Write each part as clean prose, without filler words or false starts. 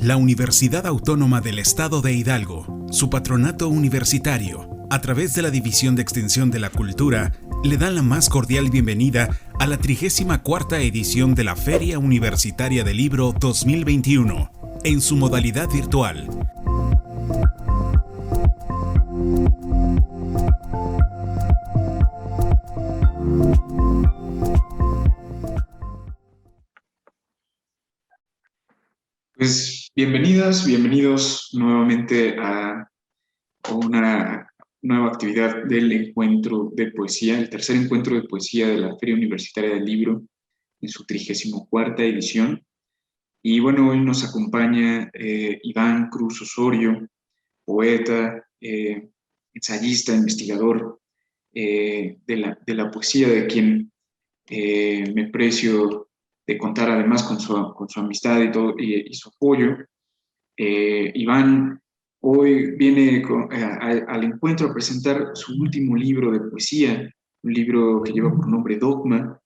La Universidad Autónoma del Estado de Hidalgo, su patronato universitario, a través de la División de Extensión de la Cultura, le dan la más cordial bienvenida a la 34ª edición de la Feria Universitaria del Libro 2021, en su modalidad virtual. Pues bienvenidas, bienvenidos nuevamente a una nueva actividad del encuentro de poesía, el tercer encuentro de poesía de la Feria Universitaria del Libro en su 34ª edición. Y bueno, hoy nos acompaña Iván Cruz Osorio, poeta, ensayista, investigador de la poesía, de quien me precio de contar además con su amistad y, todo, y su apoyo. Iván hoy viene al encuentro a presentar su último libro de poesía, un libro que lleva por nombre Dogma,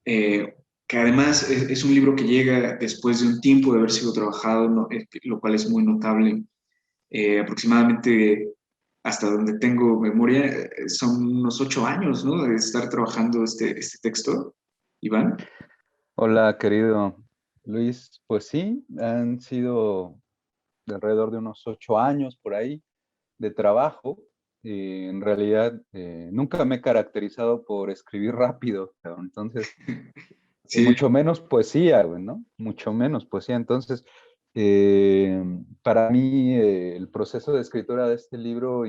que además es un libro que llega después de un tiempo de haber sido trabajado, ¿no? Lo cual es muy notable. Aproximadamente, hasta donde tengo memoria, son unos 8 años, ¿no?, de estar trabajando este texto, Iván. Hola, querido Luis. Pues sí, han sido de alrededor de unos 8 años por ahí de trabajo. En realidad, nunca me he caracterizado por escribir rápido, entonces, Sí. mucho menos poesía, ¿no? Mucho menos poesía. Entonces, para mí, el proceso de escritura de este libro,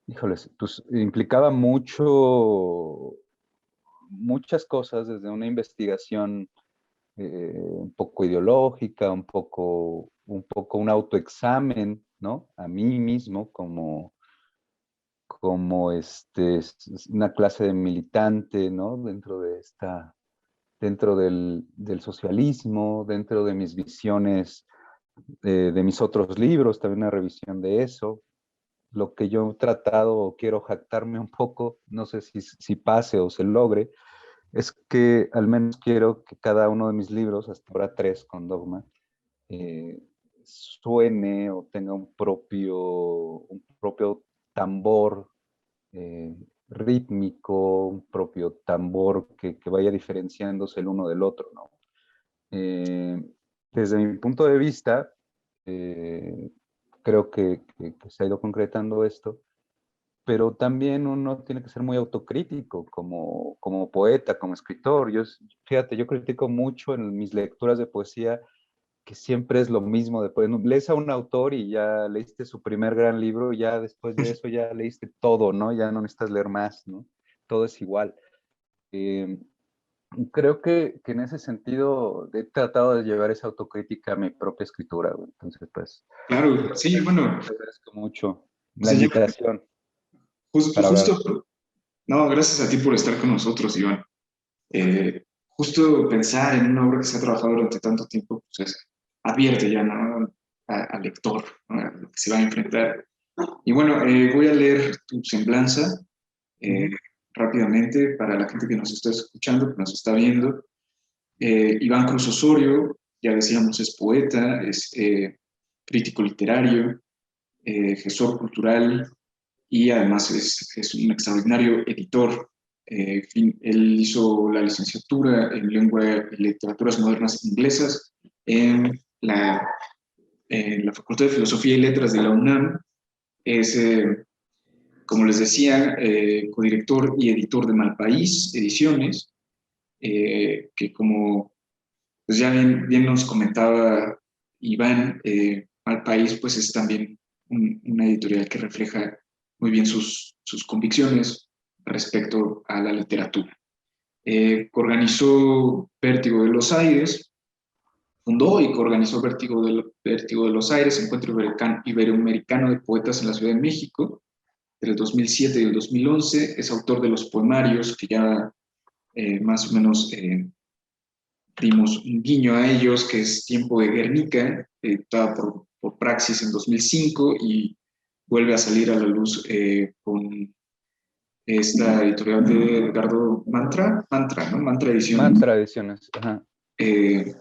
híjoles, pues implicaba muchas cosas, desde una investigación un poco ideológica, un poco un autoexamen, ¿no? A mí mismo como una clase de militante, ¿no? Dentro del socialismo, dentro de mis visiones, de mis otros libros, también una revisión de eso. Lo que yo he tratado, o quiero jactarme un poco, no sé si pase o se logre, es que al menos quiero que cada uno de mis libros, hasta ahora 3 con Dogma, suene o tenga un propio tambor rítmico, un propio tambor que vaya diferenciándose el uno del otro, ¿no? Eh, Desde mi punto de vista, eh, creo que se ha ido concretando esto, pero también uno tiene que ser muy autocrítico como poeta, como escritor. Fíjate, yo critico mucho en mis lecturas de poesía que siempre es lo mismo. Después lees a un autor y ya leíste su primer gran libro, y ya después de eso ya leíste todo, ¿no? Ya no necesitas leer más, ¿no? Todo es igual. Eh, Creo que en ese sentido he tratado de llevar esa autocrítica a mi propia escritura, güey. Entonces, pues, Claro, sí, bueno, te agradezco mucho la se llama invitación para hablar. justo, no, gracias a ti por estar con nosotros, Iván. Justo pensar en una obra que se ha trabajado durante tanto tiempo, pues advierte ya, ¿no?, al lector, ¿no?, a lo que se va a enfrentar. Y bueno, voy a leer tu semblanza eh, rápidamente para la gente que nos está escuchando, que nos está viendo. Iván Cruz Osorio, ya decíamos, es poeta, es crítico literario, gestor cultural, y además es un extraordinario editor. Él hizo la licenciatura en Lengua y Literaturas Modernas Inglesas en la Facultad de Filosofía y Letras de la UNAM. Es, como les decía, codirector y editor de Malpaís Ediciones, que como pues ya bien nos comentaba Iván, Malpaís pues es también una editorial que refleja muy bien sus convicciones respecto a la literatura. Organizó Vértigo de los Aires, fundó y coorganizó Vértigo de los Aires, Encuentro Iberoamericano de Poetas en la Ciudad de México, entre el 2007 y el 2011. Es autor de los poemarios que ya más o menos dimos un guiño a ellos, que es Tiempo de Guernica, editada por Praxis en 2005, y vuelve a salir a la luz con esta editorial de Edgardo Mantra, ¿no? Mantra Ediciones. Más tradiciones. Ajá. Eh,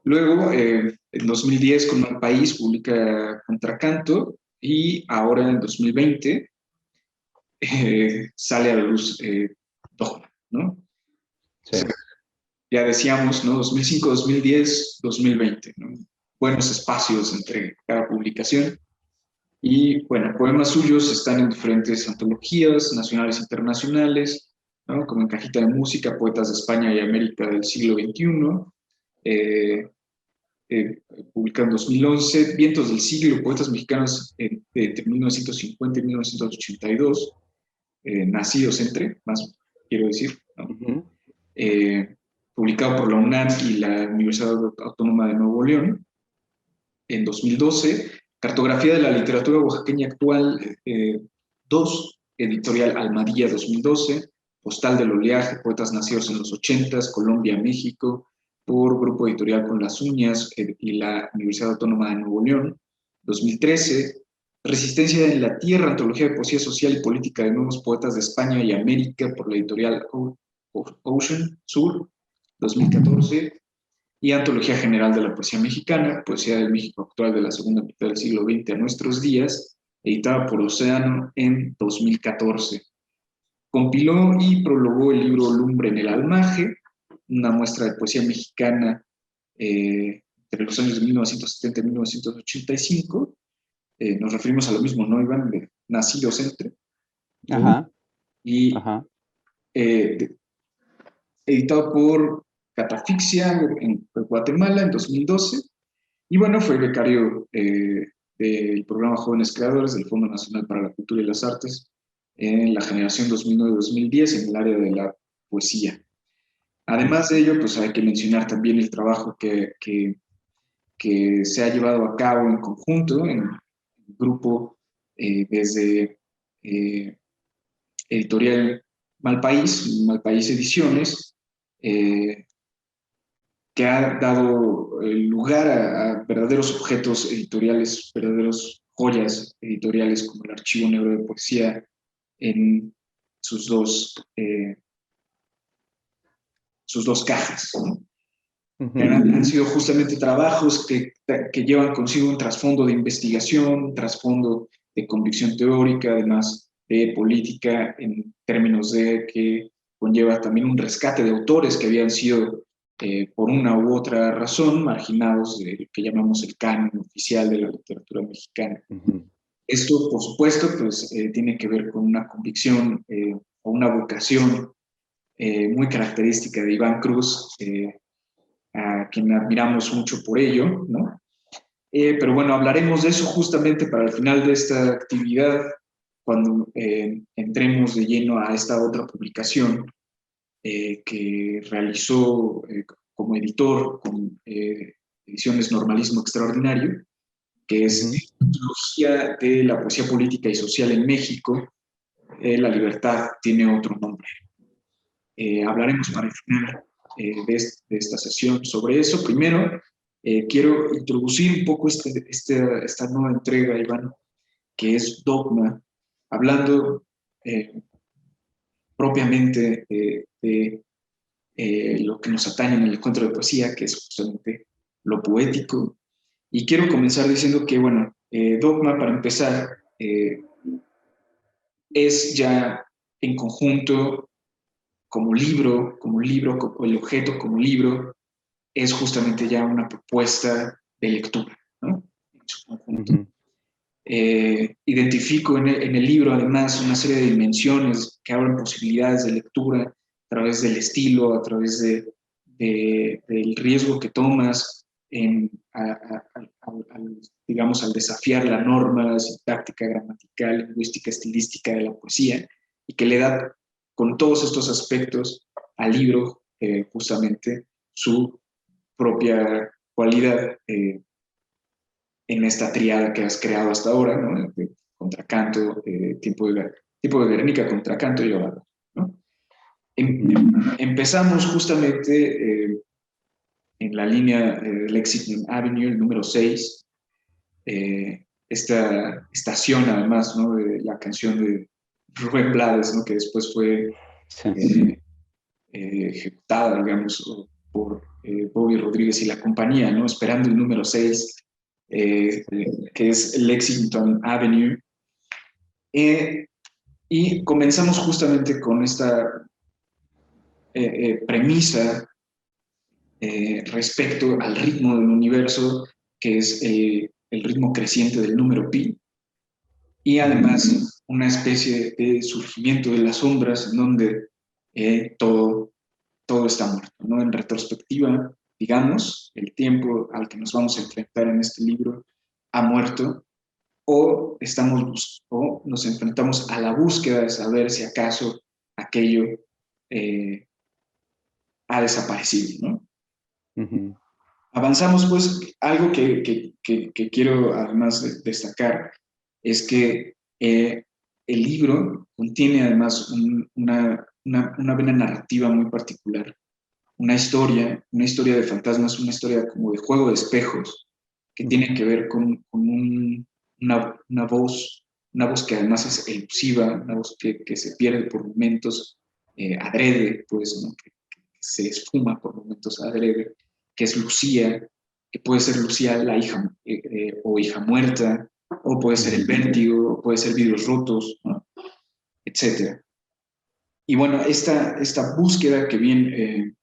Luego, en 2010, con Mal País, publica Contracanto, y ahora en 2020 sale a la luz Dogma, ¿no? Sí. O sea, ya decíamos, ¿no? 2005, 2010, 2020, ¿no? Buenos espacios entre cada publicación. Y bueno, poemas suyos están en diferentes antologías nacionales e internacionales, ¿no? Como en Cajita de Música, Poetas de España y América del siglo XXI, eh, publicado en 2011, Vientos del Siglo, Poetas Mexicanos entre 1950 y 1982, nacidos entre, más quiero decir, ¿no? Ujú. eh, publicado por la UNAM y la Universidad Autónoma de Nuevo León en 2012, Cartografía de la Literatura Oaxaqueña Actual 2, editorial Almadía 2012, Postal del Oleaje, Poetas Nacidos en los 80s, Colombia, México, por Grupo Editorial Con las Uñas y la Universidad Autónoma de Nuevo León, 2013, Resistencia en la Tierra, Antología de Poesía Social y Política de Nuevos Poetas de España y América por la editorial Ocean Sur, 2014, y Antología General de la Poesía Mexicana, Poesía del México Actual de la Segunda Mitad del siglo XX a nuestros días, editada por Océano en 2014. Compiló y prologó el libro Lumbre en el Almaje, una muestra de poesía mexicana entre los años de 1970 y 1985. Nos referimos a lo mismo, ¿no, Iván? De nacidos entre. Ajá, Y ajá. editado por Catafixia en Guatemala en 2012. Y bueno, fue becario del programa Jóvenes Creadores del Fondo Nacional para la Cultura y las Artes en la generación 2009-2010 en el área de la poesía. Además de ello, pues hay que mencionar también el trabajo que se ha llevado a cabo en conjunto, en el grupo, desde editorial Malpaís Ediciones, que ha dado lugar a verdaderos objetos editoriales, verdaderos joyas editoriales como el Archivo Negro de Poesía en sus dos cajas, ¿no? Han sido justamente trabajos que llevan consigo un trasfondo de investigación, un trasfondo de convicción teórica, además de política, en términos de que conlleva también un rescate de autores que habían sido, por una u otra razón, marginados de lo que llamamos el canon oficial de la literatura mexicana. Esto, por supuesto, pues tiene que ver con una convicción o una vocación muy característica de Iván Cruz, a quien admiramos mucho por ello, ¿no? Pero bueno, hablaremos de eso justamente para el final de esta actividad, cuando entremos de lleno a esta otra publicación que realizó como editor con Ediciones Normalismo Extraordinario, que es Antología de la Poesía Política y Social en México. La libertad tiene otro nombre. Hablaremos para el final de esta sesión sobre eso. Primero, quiero introducir un poco esta nueva entrega, Iván, que es Dogma, hablando propiamente de lo que nos atañe en el encuentro de poesía, que es justamente lo poético. Y quiero comenzar diciendo que, bueno, Dogma, para empezar, es ya en conjunto como libro, el objeto como libro, es justamente ya una propuesta de lectura, ¿no? En su conjunto. Identifico en el libro, además, una serie de dimensiones que abren posibilidades de lectura a través del estilo, a través del riesgo que tomas digamos, al desafiar la norma sintáctica, gramatical, lingüística, estilística de la poesía, y que le da, con todos estos aspectos, al libro justamente su propia cualidad en esta triada que has creado hasta ahora, ¿no? De Contracanto, Tiempo de Guernica, Contracanto y Orado, ¿no? Empezamos justamente en la línea Lexington Avenue, el número 6, esta estación además, ¿no? De la canción de Rubén Blades, ¿no? Que después fue ejecutada, digamos, por Bobby Rodríguez y la compañía, ¿no? Esperando el número 6, que es Lexington Avenue. Y comenzamos justamente con esta premisa respecto al ritmo del universo, que es el ritmo creciente del número pi, y además una especie de surgimiento de las sombras en donde todo está muerto, ¿no? En retrospectiva, digamos, el tiempo al que nos vamos a enfrentar en este libro ha muerto, o nos enfrentamos a la búsqueda de saber si acaso aquello ha desaparecido, ¿no? Ujú. Avanzamos, pues, algo que quiero además destacar es que el libro contiene además una vena narrativa muy particular, una historia de fantasmas, una historia como de juego de espejos, que tiene que ver con una voz que además es elusiva, una voz que se pierde por momentos adrede, pues, ¿no? Que se esfuma por momentos adrede, que es Lucía, que puede ser Lucía la hija o hija muerta, o puede ser el vértigo, o puede ser vidrios rotos, ¿no? Etcétera. Y bueno, esta búsqueda que bien,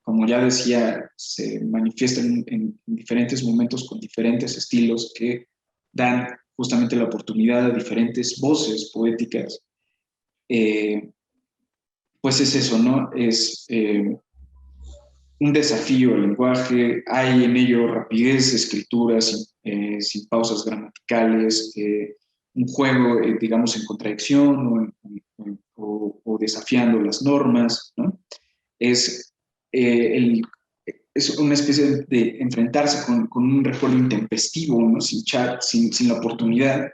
como ya decía, se manifiesta en diferentes momentos con diferentes estilos que dan justamente la oportunidad a diferentes voces poéticas, pues es eso, ¿no? Es un desafío al lenguaje, hay en ello rapidez de escritura sin pausas gramaticales, un juego, digamos, en contradicción o desafiando las normas, ¿no? Es, es una especie de enfrentarse con un recuerdo intempestivo, ¿no? Sin la oportunidad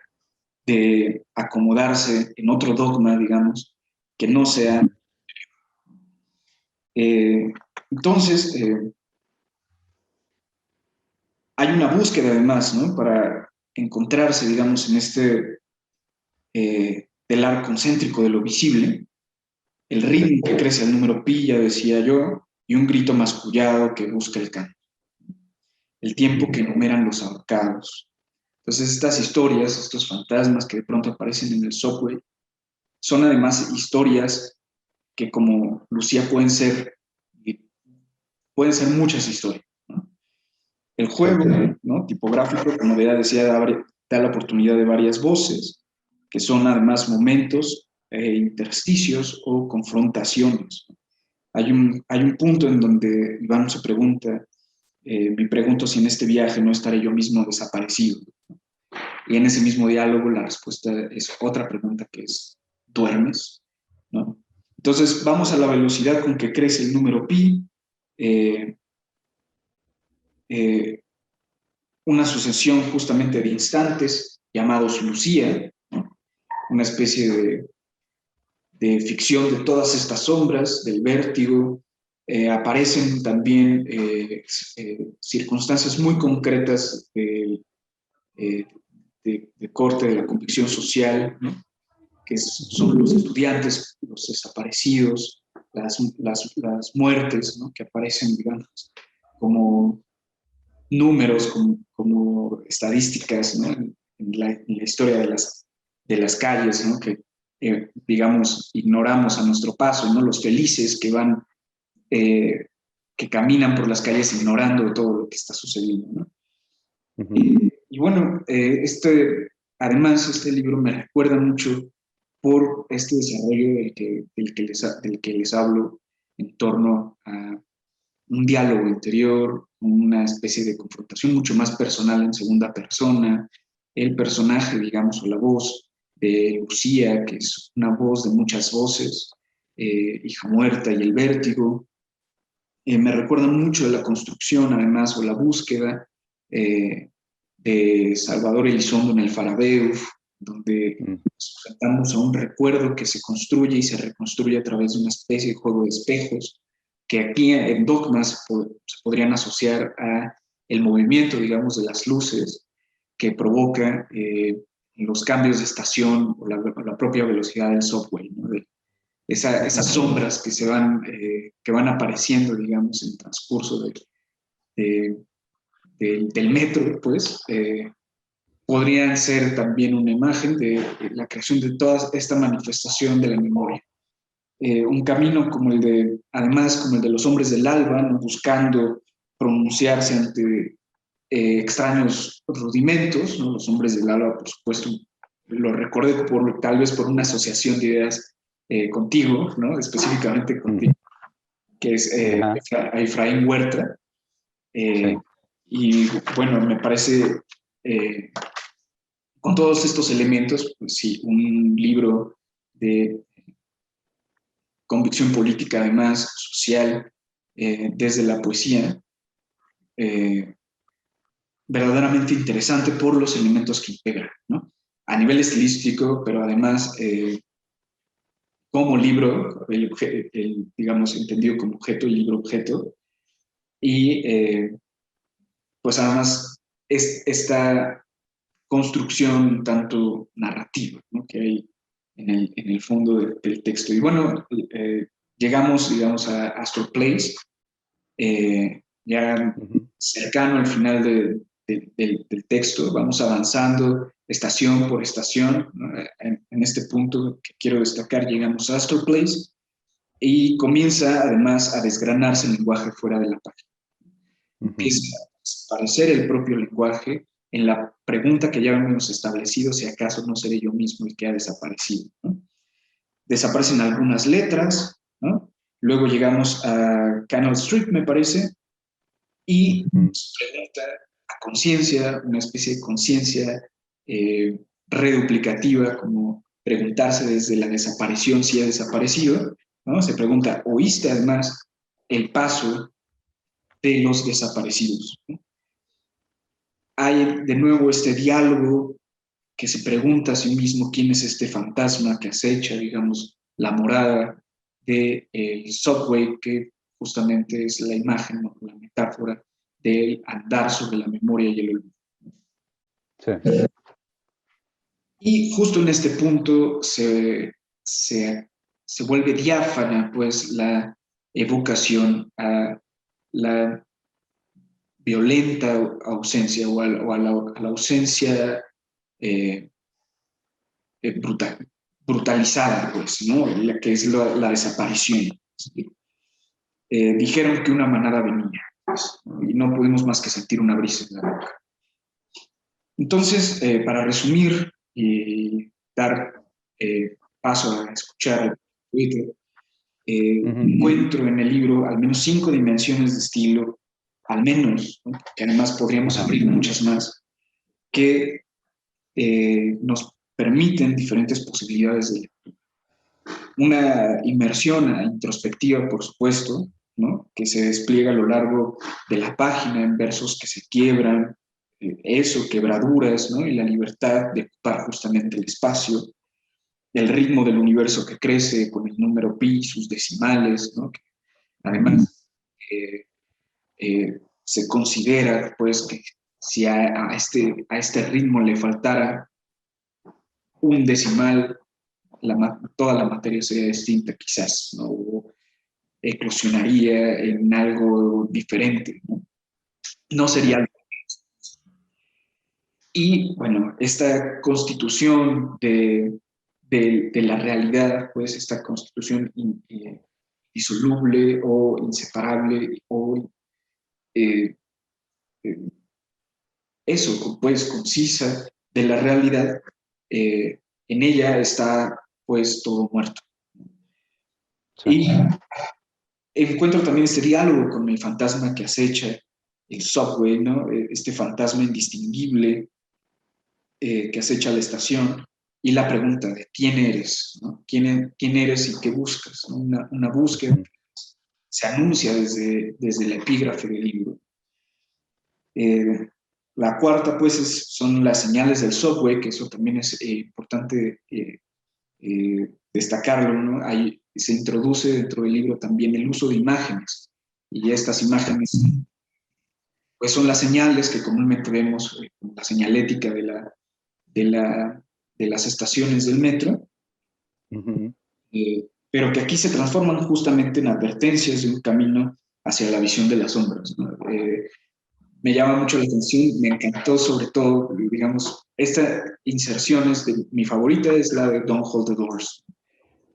de acomodarse en otro dogma, digamos, que no sea. Entonces, hay una búsqueda además, ¿no? Para encontrarse, digamos, en este telar concéntrico de lo visible, el ritmo que crece al número pi, ya decía yo, y un grito mascullado que busca el canto. El tiempo que enumeran los ahorcados. Entonces, estas historias, estos fantasmas que de pronto aparecen en el subway, son además historias que, como Lucía, pueden ser muchas historias, ¿no? El juego, ¿no? Tipográfico, como ya decía, da la oportunidad de varias voces, que son además momentos, intersticios o confrontaciones. Hay un punto en donde Iván se pregunta, me pregunto si en este viaje no estaré yo mismo desaparecido. Y en ese mismo diálogo la respuesta es otra pregunta que es, ¿duermes? ¿No? Entonces vamos a la velocidad con que crece el número pi, una sucesión justamente de instantes llamados Lucía, ¿no? Una especie de ficción de todas estas sombras, del vértigo. Aparecen también circunstancias muy concretas de corte de la convicción social, ¿no? Que son los estudiantes, los desaparecidos, las muertes, ¿no? Que aparecen, digamos, como números, como estadísticas, ¿no? En la historia de las calles, ¿no? Que, digamos, ignoramos a nuestro paso, ¿no? Los felices que van, que caminan por las calles ignorando todo lo que está sucediendo, ¿no? Y bueno, además este libro me recuerda mucho por este desarrollo del que les hablo en torno a un diálogo interior, una especie de confrontación mucho más personal en segunda persona, el personaje, digamos, o la voz de Lucía, que es una voz de muchas voces, hija muerta y el vértigo. Me recuerda mucho de la construcción, además, o la búsqueda de Salvador Elizondo en el Farabeuf, donde nos enfrentamos a un recuerdo que se construye y se reconstruye a través de una especie de juego de espejos, que aquí en Dogmas se podrían asociar a el movimiento, digamos, de las luces que provoca los cambios de estación o la propia velocidad del subway, ¿no? Esas sombras que van apareciendo, digamos, en el transcurso de- del metro, pues, podrían ser también una imagen de la creación de toda esta manifestación de la memoria. Un camino como el de, además, como el de los hombres del alba, ¿no? Buscando pronunciarse ante extraños rudimentos, ¿no? Los hombres del alba, por supuesto, lo recuerdo tal vez por una asociación de ideas contigo, ¿no? Específicamente contigo, que es Efraín Huerta. Sí. Y bueno, me parece, con todos estos elementos, pues sí, un libro de convicción política, además, social, desde la poesía, verdaderamente interesante por los elementos que integra, ¿no? A nivel estilístico, pero además como libro, digamos, entendido como objeto, el libro objeto, y pues además esta construcción tanto narrativa, ¿no? Que hay en el fondo del texto. Y bueno, llegamos, digamos, a Astor Place, ya cercano al final del texto, vamos avanzando estación por estación, ¿no? En este punto que quiero destacar, llegamos a Astor Place y comienza además a desgranarse el lenguaje fuera de la página. Empieza a desaparecer el propio lenguaje en la pregunta que ya hemos establecido, si acaso no seré yo mismo el que ha desaparecido, ¿no? Desaparecen algunas letras, ¿no? Luego llegamos a Canal Street, me parece, y nos pregunta a conciencia, una especie de conciencia reduplicativa, como preguntarse desde la desaparición si ha desaparecido, ¿no? Se pregunta, ¿oíste además el paso de los desaparecidos? ¿No? Hay de nuevo este diálogo que se pregunta a sí mismo quién es este fantasma que acecha, digamos, la morada del subway, que justamente es la imagen, ¿no? La metáfora del andar sobre la memoria y el olvido. Sí. Y justo en este punto se vuelve diáfana, pues, la evocación a la violenta ausencia o a la ausencia brutalizada, pues, ¿no? La que es la desaparición. ¿Sí? Dijeron que una manada venía, pues, ¿no? Y no pudimos más que sentir una brisa en la boca. Entonces, para resumir y dar paso a escuchar Twitter, encuentro en el libro al menos 5 dimensiones de estilo, al menos, ¿no? Que además podríamos abrir muchas más, que nos permiten diferentes posibilidades de lectura. Una inmersión introspectiva, por supuesto, ¿no? Que se despliega a lo largo de la página en versos que se quiebran, quebraduras, ¿no? Y la libertad de ocupar justamente el espacio, el ritmo del universo que crece con el número pi, sus decimales, ¿no? Que además se considera, pues, que si a este ritmo le faltara un decimal, toda la materia sería distinta quizás, ¿no? O eclosionaría en algo diferente, ¿no? No sería algo. Y bueno, esta constitución de la realidad, pues esta constitución indisoluble o inseparable o eh, eh, eso, pues concisa de la realidad, en ella está pues todo muerto. Sí. Y encuentro también este diálogo con el fantasma que acecha el subway, ¿no? Este fantasma indistinguible que acecha la estación, y la pregunta de quién eres, ¿no? ¿Quién eres y qué buscas? ¿No? Una búsqueda que se anuncia desde el epígrafe del libro. La cuarta, pues, son las señales del subway, que eso también es importante destacarlo, ¿no? Ahí se introduce dentro del libro también el uso de imágenes, y estas imágenes pues son las señales que comúnmente vemos, la señalética de las estaciones del metro, pero que aquí se transforman justamente en advertencias de un camino hacia la visión de las sombras, ¿no? Me llama mucho la atención, me encantó sobre todo, digamos, esta inserción mi favorita es la de Don't Hold the Doors,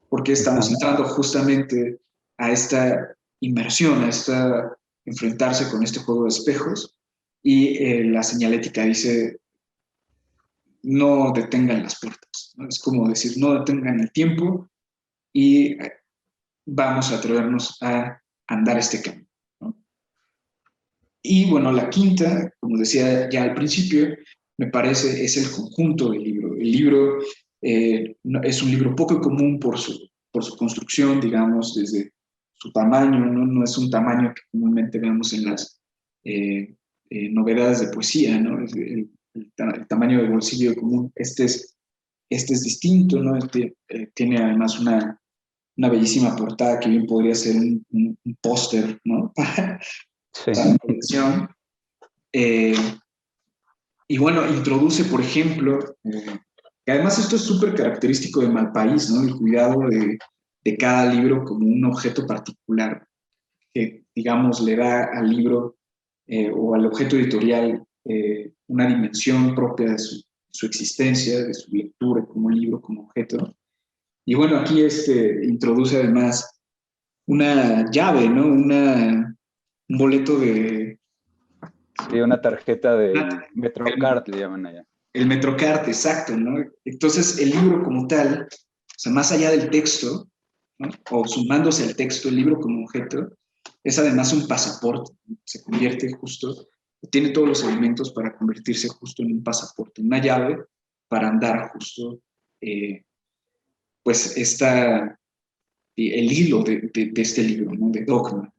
porque estamos entrando justamente a esta inmersión, a esta enfrentarse con este juego de espejos, y la señalética dice, no detengan las puertas, ¿no? Es como decir, no detengan el tiempo y vamos a atrevernos a andar este camino, ¿no? Y bueno, la quinta, como decía ya al principio, me parece es el conjunto del libro. El libro es un libro poco común por su construcción, digamos, desde su tamaño, ¿no? No es un tamaño que comúnmente vemos en las novedades de poesía, ¿no? El tamaño de bolsillo común. Este es distinto, ¿no? Tiene además una bellísima portada que bien podría ser un póster, ¿no? Sí. Para la colección. Y bueno, introduce, por ejemplo, que además esto es súper característico de Malpaís, ¿no? El cuidado de cada libro como un objeto particular que, digamos, le da al libro o al objeto editorial una dimensión propia de su existencia, de su lectura como libro, como objeto. Y bueno, aquí introduce además una llave, ¿no? Un boleto de... Sí, una tarjeta del Metrocard, le llaman allá. El Metrocard, exacto, ¿no? Entonces, el libro como tal, o sea, más allá del texto, ¿no? O sumándose al texto, el libro como objeto, es además un pasaporte, se convierte justo, tiene todos los elementos para convertirse justo en un pasaporte, una llave para andar justo, pues, el hilo de este libro, ¿no? De Dogma.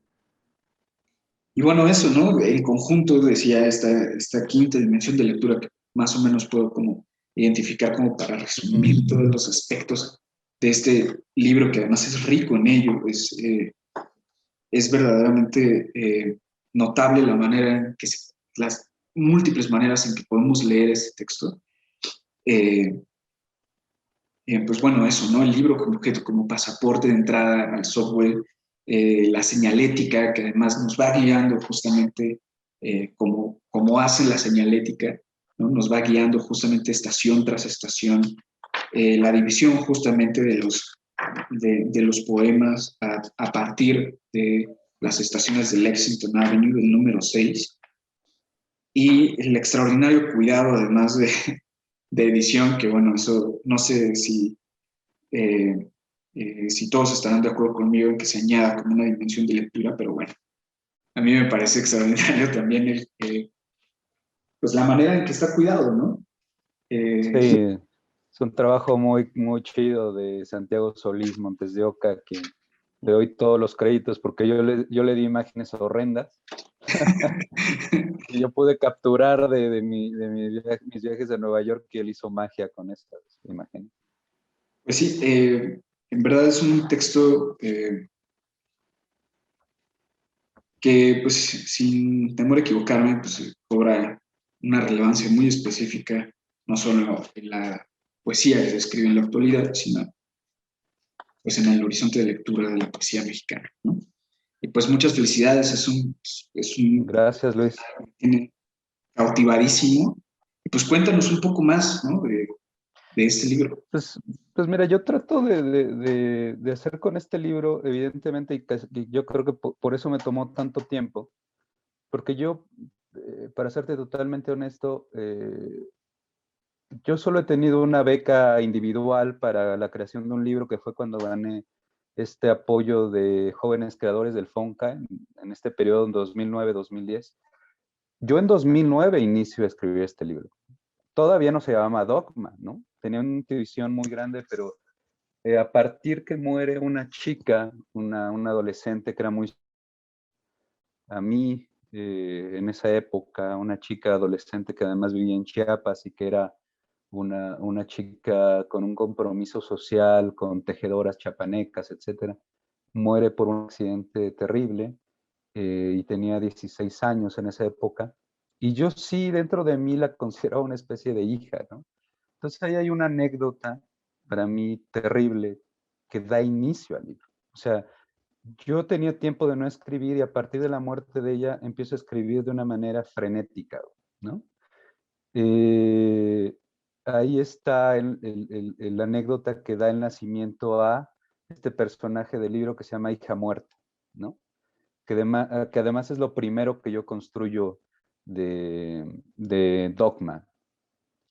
Y bueno, eso, ¿no? En conjunto decía esta quinta dimensión de lectura que más o menos puedo como identificar como para resumir todos los aspectos de este libro que además es rico en ello, es verdaderamente notable la manera en que las múltiples maneras en que podemos leer este texto. Pues bueno, eso, ¿no? El libro como objeto, como pasaporte de entrada al software, la señalética que además nos va guiando justamente como hace la señalética, ¿no? Nos va guiando justamente estación tras estación, la división justamente de los poemas a partir de las estaciones de Lexington Avenue, del número 6, y el extraordinario cuidado además de edición, que bueno, eso no sé si todos estarán de acuerdo conmigo en que se añada como una dimensión de lectura, pero bueno, a mí me parece extraordinario también pues la manera en que está cuidado, ¿no? Sí, es un trabajo muy, muy chido de Santiago Solís Montes de Oca, a quien le doy todos los créditos porque yo le di imágenes horrendas. Y yo pude capturar mis viajes a Nueva York que él hizo magia con estas imágenes. Pues sí, en verdad es un texto que, pues, sin temor a equivocarme, pues cobra una relevancia muy específica, no solo en la poesía que se escribe en la actualidad, sino pues en el horizonte de lectura de la poesía mexicana, ¿no? Y pues muchas felicidades, es un Gracias, Luis. tiene cautivadísimo. Y pues cuéntanos un poco más, ¿no? De este libro. Pues mira, yo trato de hacer con este libro, evidentemente, y yo creo que por eso me tomó tanto tiempo, porque yo, para serte totalmente honesto, yo solo he tenido una beca individual para la creación de un libro que fue cuando gané este apoyo de jóvenes creadores del FONCA en este periodo en 2009-2010. Yo en 2009 inicio a escribir este libro. Todavía no se llamaba Dogma, ¿no? Tenía una intuición muy grande, pero a partir que muere una chica, una adolescente que era muy a mí en esa época, una chica adolescente que además vivía en Chiapas y que era una chica con un compromiso social, con tejedoras chapanecas, etcétera, muere por un accidente terrible y tenía 16 años en esa época. Y yo sí, dentro de mí la consideraba una especie de hija, ¿no? Entonces ahí hay una anécdota para mí terrible que da inicio al libro. O sea, yo tenía tiempo de no escribir y a partir de la muerte de ella empiezo a escribir de una manera frenética, ¿no? Eh, Ahí está la anécdota que da el nacimiento a este personaje del libro que se llama Hija Muerta, ¿no? Que además es lo primero que yo construyo de Dogma.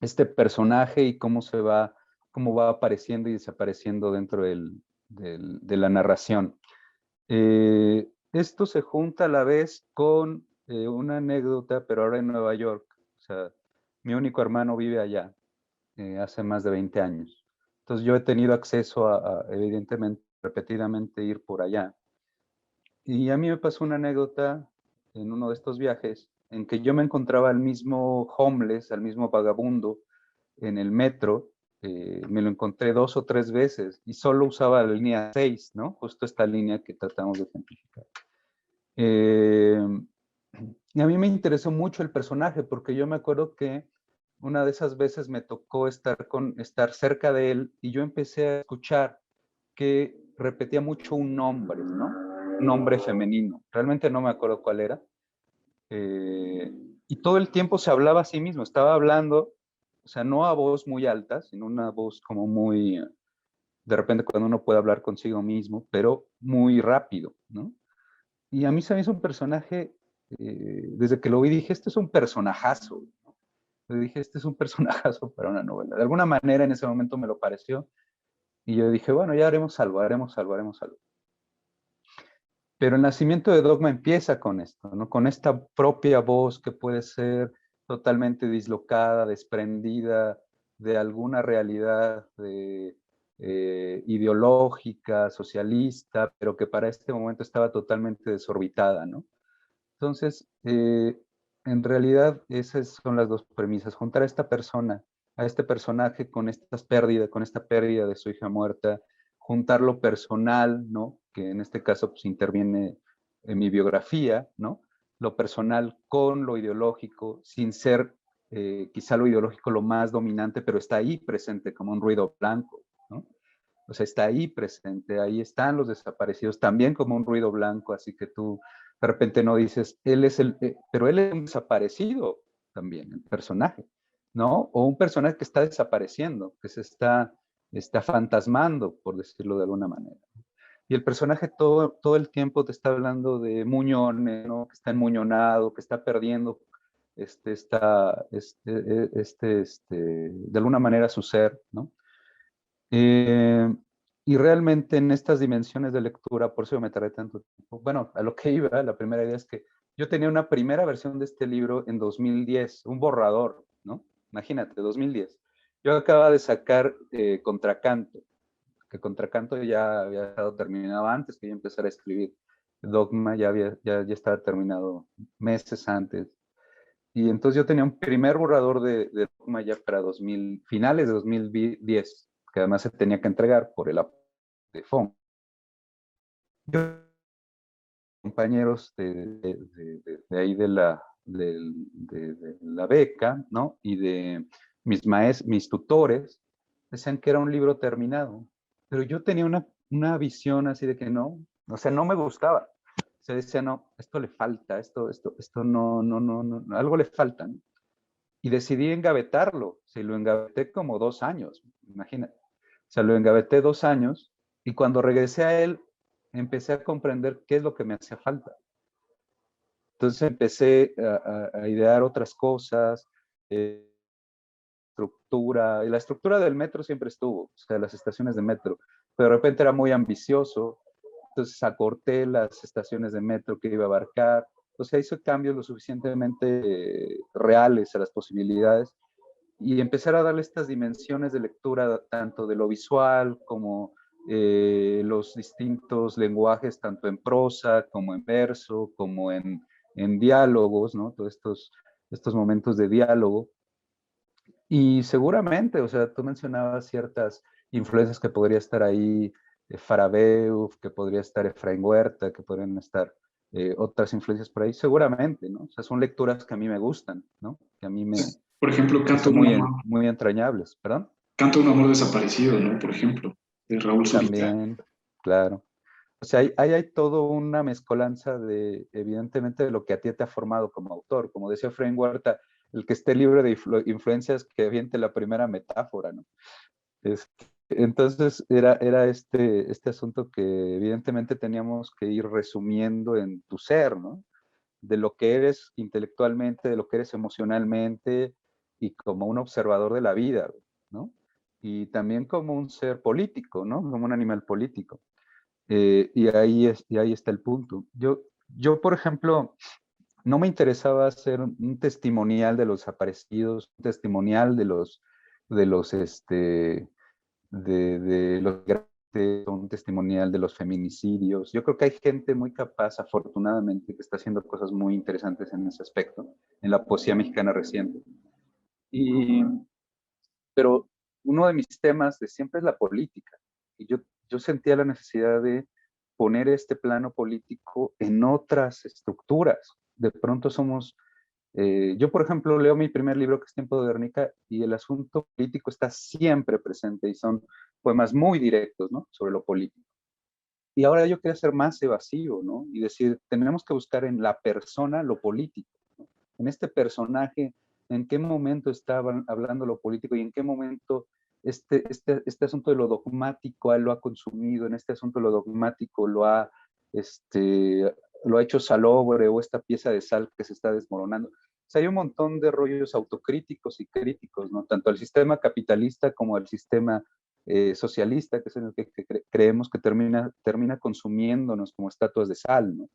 Este personaje y cómo va apareciendo y desapareciendo dentro de la narración. Esto se junta a la vez con una anécdota, pero ahora en Nueva York. O sea, mi único hermano vive allá hace más de 20 años. Entonces yo he tenido acceso evidentemente, repetidamente ir por allá. Y a mí me pasó una anécdota en uno de estos viajes en que yo me encontraba al mismo homeless, al mismo vagabundo en el metro. Me lo encontré 2 o 3 veces y solo usaba la línea 6, ¿no? Justo esta línea que tratamos de simplificar. Y a mí me interesó mucho el personaje porque yo me acuerdo que una de esas veces me tocó estar cerca de él y yo empecé a escuchar que repetía mucho un nombre, ¿no? Un nombre femenino. Realmente no me acuerdo cuál era. Y todo el tiempo se hablaba a sí mismo. Estaba hablando, o sea, no a voz muy alta, sino una voz como muy, de repente cuando uno puede hablar consigo mismo, pero muy rápido, ¿no? Y a mí se me hizo un personaje, desde que lo vi dije, este es un personajazo. Le dije, este es un personajazo para una novela. De alguna manera en ese momento me lo pareció. Y yo dije, bueno, ya haremos algo, haremos algo, haremos algo. Pero el nacimiento de Dogma empieza con esto, ¿no? Con esta propia voz que puede ser totalmente dislocada, desprendida de alguna realidad ideológica, socialista, pero que para este momento estaba totalmente desorbitada, ¿no? Entonces, en realidad esas son las dos premisas, juntar a esta persona, a este personaje con con esta pérdida de su hija muerta, juntar lo personal, ¿no? Que en este caso pues interviene en mi biografía, ¿no? Lo personal con lo ideológico, sin ser quizá lo ideológico lo más dominante, pero está ahí presente como un ruido blanco, ¿no? O sea, está ahí presente, ahí están los desaparecidos, también como un ruido blanco, así que tú de repente no dices, pero él es un desaparecido también, el personaje, ¿no? O un personaje que está desapareciendo, que está fantasmando, por decirlo de alguna manera. Y el personaje todo el tiempo te está hablando de muñones, ¿no? Que está enmuñonado, que está perdiendo de alguna manera su ser, ¿no? Y realmente en estas dimensiones de lectura, por eso me tardé tanto tiempo. Bueno, a lo que iba, la primera idea es que yo tenía una primera versión de este libro en 2010, un borrador, ¿no? Imagínate, 2010. Yo acababa de sacar Contracanto, que Contracanto ya había estado terminado antes que yo empezara a escribir. Dogma ya estaba terminado meses antes. Y entonces yo tenía un primer borrador de Dogma ya para finales de 2010, que además se tenía que entregar por el apoyo de FOM. Yo, compañeros de ahí de la beca, ¿no? Y de mis tutores, decían que era un libro terminado. Pero yo tenía una visión así de que no, o sea, no me gustaba. Se decía, no, esto le falta, esto no, algo le falta, ¿no? Y decidí engavetarlo. Se lo engaveté como 2 años, imagínate. O sea, lo engaveté 2 años y cuando regresé a él, empecé a comprender qué es lo que me hacía falta. Entonces empecé a idear otras cosas, estructura, y la estructura del metro siempre estuvo, o sea, las estaciones de metro, pero de repente era muy ambicioso, entonces acorté las estaciones de metro que iba a abarcar, o sea, hizo cambios lo suficientemente reales a las posibilidades y empezar a darle estas dimensiones de lectura, tanto de lo visual como los distintos lenguajes, tanto en prosa como en verso, como en diálogos, ¿no? Todos estos momentos de diálogo. Y seguramente, o sea, tú mencionabas ciertas influencias que podría estar ahí, Farabeuf, que podría estar Efraín Huerta, que podrían estar otras influencias por ahí, seguramente, ¿no? O sea, son lecturas que a mí me gustan, ¿no? Que a mí Por ejemplo, son muy entrañables, ¿perdón? Canto un amor desaparecido, ¿no? Por ejemplo, de Raúl Zurita. También, claro. O sea, hay todo una mezcolanza de, evidentemente, de lo que a ti te ha formado como autor. Como decía Efraín Huerta, el que esté libre de influencias que aviente la primera metáfora, ¿no? Es- entonces era este asunto que evidentemente teníamos que ir resumiendo en tu ser, ¿no? De lo que eres intelectualmente, de lo que eres emocionalmente y como un observador de la vida, ¿no? Y también como un ser político, ¿no? Como un animal político. Y ahí está el punto. Yo, por ejemplo, no me interesaba hacer un testimonial de los desaparecidos, un testimonial de los, este, de los migrantes, un testimonial de los feminicidios. Yo creo que hay gente muy capaz, afortunadamente, que está haciendo cosas muy interesantes en ese aspecto, en la poesía mexicana reciente. Y, pero uno de mis temas de siempre es la política. Y yo sentía la necesidad de poner este plano político en otras estructuras. De pronto somos yo, por ejemplo, leo mi primer libro, que es Tiempo de Guernica, y el asunto político está siempre presente y son poemas muy directos, ¿no? Sobre lo político. Y ahora yo quería ser más evasivo, ¿no? Y decir, tenemos que buscar en la persona lo político, ¿no? En este personaje, en qué momento estaban hablando lo político y en qué momento este asunto de lo dogmático él lo ha consumido, en este asunto de lo dogmático lo ha hecho salobre o esta pieza de sal que se está desmoronando. O sea, hay un montón de rollos autocríticos y críticos, ¿no? Tanto al sistema capitalista como al sistema socialista, que es en el que creemos que termina consumiéndonos como estatuas de sal, ¿no?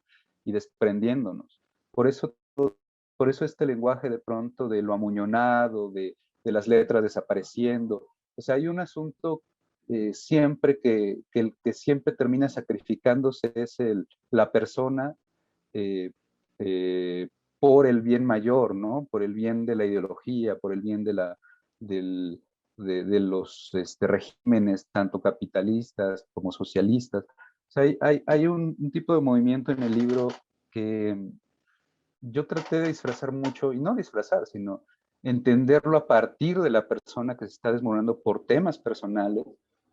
Y desprendiéndonos. Por eso, por eso este lenguaje de pronto de lo amuñonado, de las letras desapareciendo. O sea, hay un asunto siempre que el que siempre termina sacrificándose es la persona eh, eh, por el bien mayor, ¿no? Por el bien de la ideología, por el bien del, de los regímenes, tanto capitalistas como socialistas. O sea, hay un tipo de movimiento en el libro que yo traté de disfrazar mucho, y no disfrazar, sino entenderlo a partir de la persona que se está desmoronando por temas personales,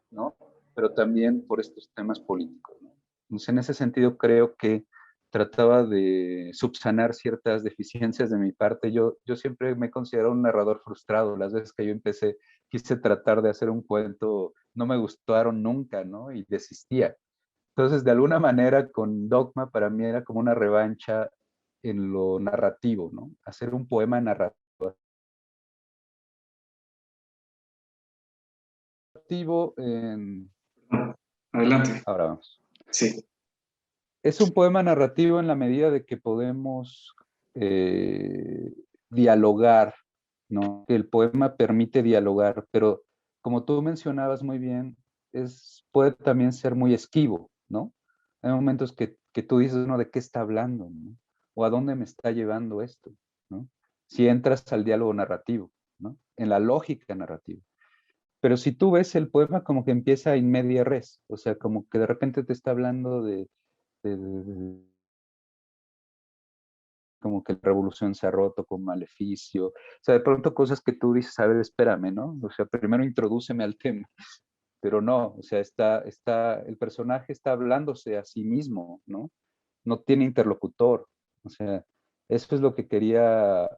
¿no? Pero también por estos temas políticos, ¿no? Entonces, en ese sentido, creo que trataba de subsanar ciertas deficiencias de mi parte. Yo siempre me he considerado un narrador frustrado. Las veces que yo empecé, quise tratar de hacer un cuento, no me gustaron nunca, ¿no? Y desistía. Entonces, de alguna manera, con Dogma para mí era como una revancha en lo narrativo, ¿no? Hacer un poema narrativo en... Adelante. Ahora vamos. Sí. Es un poema narrativo en la medida de que podemos eh, dialogar, ¿no? Que el poema permite dialogar, pero como tú mencionabas muy bien, puede también ser muy esquivo, ¿no? Hay momentos que tú dices, ¿no? ¿De qué está hablando? ¿No? ¿O a dónde me está llevando esto? ¿No? Si entras al diálogo narrativo, ¿no? En la lógica narrativa. Pero si tú ves el poema como que empieza in media res, o sea, como que de repente te está hablando de como que la revolución se ha roto con maleficio, o sea, de pronto cosas que tú dices, a ver, espérame, ¿no? O sea, primero introdúceme al tema, pero no, o sea, el personaje está hablándose a sí mismo, ¿no? No tiene interlocutor, o sea, eso es lo que quería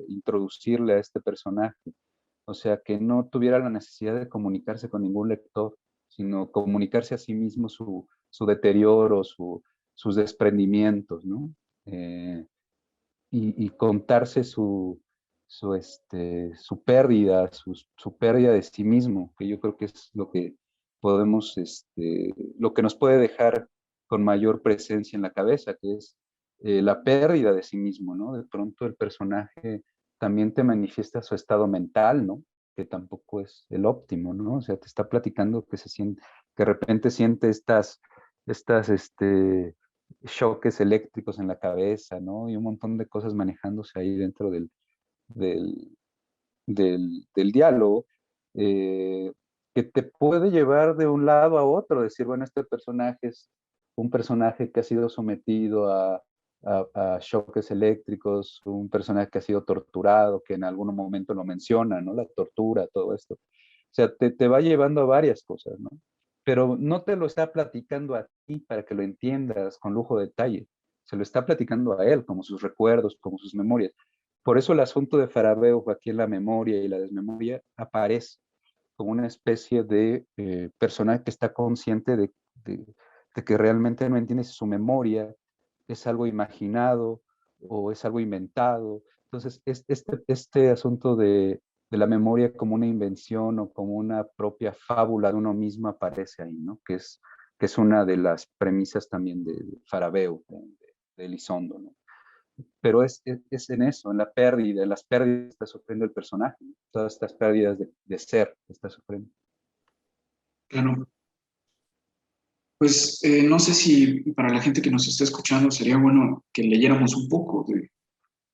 introducirle a este personaje, o sea, que no tuviera la necesidad de comunicarse con ningún lector, sino comunicarse a sí mismo su deterioro, sus desprendimientos, ¿no? Y contarse su pérdida, su pérdida de sí mismo, que yo creo que es lo que podemos, lo que nos puede dejar con mayor presencia en la cabeza, que es la pérdida de sí mismo, ¿no? De pronto el personaje también te manifiesta su estado mental, ¿no? Que tampoco es el óptimo, ¿no? O sea, te está platicando que se siente, que de repente siente estas choques eléctricos en la cabeza, ¿no? Y un montón de cosas manejándose ahí dentro del, del diálogo, eh, que te puede llevar de un lado a otro, decir, bueno, este personaje es un personaje que ha sido sometido a choques eléctricos, un personaje que ha sido torturado, que en algún momento lo menciona, ¿no? La tortura, todo esto. O sea, te va llevando a varias cosas, ¿no? pero no te lo está platicando a ti para que lo entiendas con lujo de detalle. Se lo está platicando a él, como sus recuerdos, como sus memorias. Por eso el asunto de Farabeo, aquí en la memoria y la desmemoria, aparece como una especie de personaje que está consciente de que realmente no entiende si su memoria es algo imaginado o es algo inventado. Entonces, este asunto de la memoria como una invención o como una propia fábula de uno mismo aparece ahí, ¿no? Que es una de las premisas también de Farabeo, de Elizondo, ¿no? Pero es en eso, en la pérdida, en las pérdidas que está sufriendo el personaje, ¿no? Todas estas pérdidas de ser que está sufriendo. Claro. Pues no sé si para la gente que nos está escuchando sería bueno que leyéramos un poco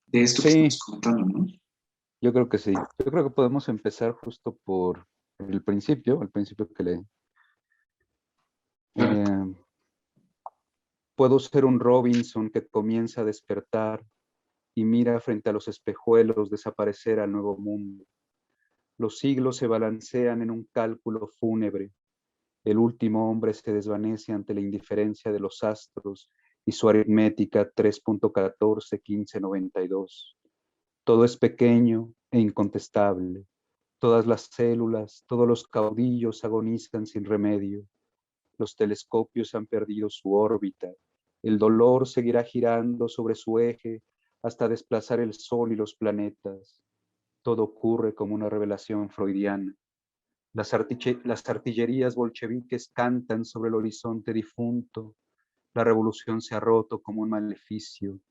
de esto que estamos Sí, comentando, ¿no? yo creo que sí. Yo creo que podemos empezar justo por el principio que le... Claro. Eh, puedo ser un Robinson que comienza a despertar y mira frente a los espejuelos desaparecer al nuevo mundo. Los siglos se balancean en un cálculo fúnebre. El último hombre se desvanece ante la indiferencia de los astros y su aritmética 3.141592. Todo es pequeño e incontestable. Todas las células, todos los caudillos agonizan sin remedio. Los telescopios han perdido su órbita. El dolor seguirá girando sobre su eje hasta desplazar el Sol y los planetas. Todo ocurre como una revelación freudiana. Las artillerías bolcheviques cantan sobre el horizonte difunto. La revolución se ha roto como un maleficio.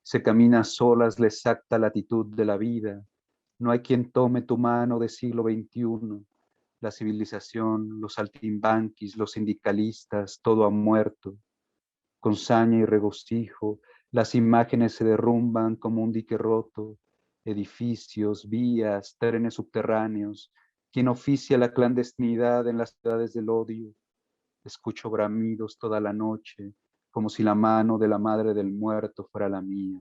Se camina a solas la exacta latitud de la vida. No hay quien tome tu mano de siglo XXI. La civilización, los saltimbanquis, los sindicalistas, todo ha muerto. Con saña y regocijo, las imágenes se derrumban como un dique roto. Edificios, vías, trenes subterráneos. ¿Quién oficia la clandestinidad en las ciudades del odio? Escucho bramidos toda la noche, como si la mano de la madre del muerto fuera la mía.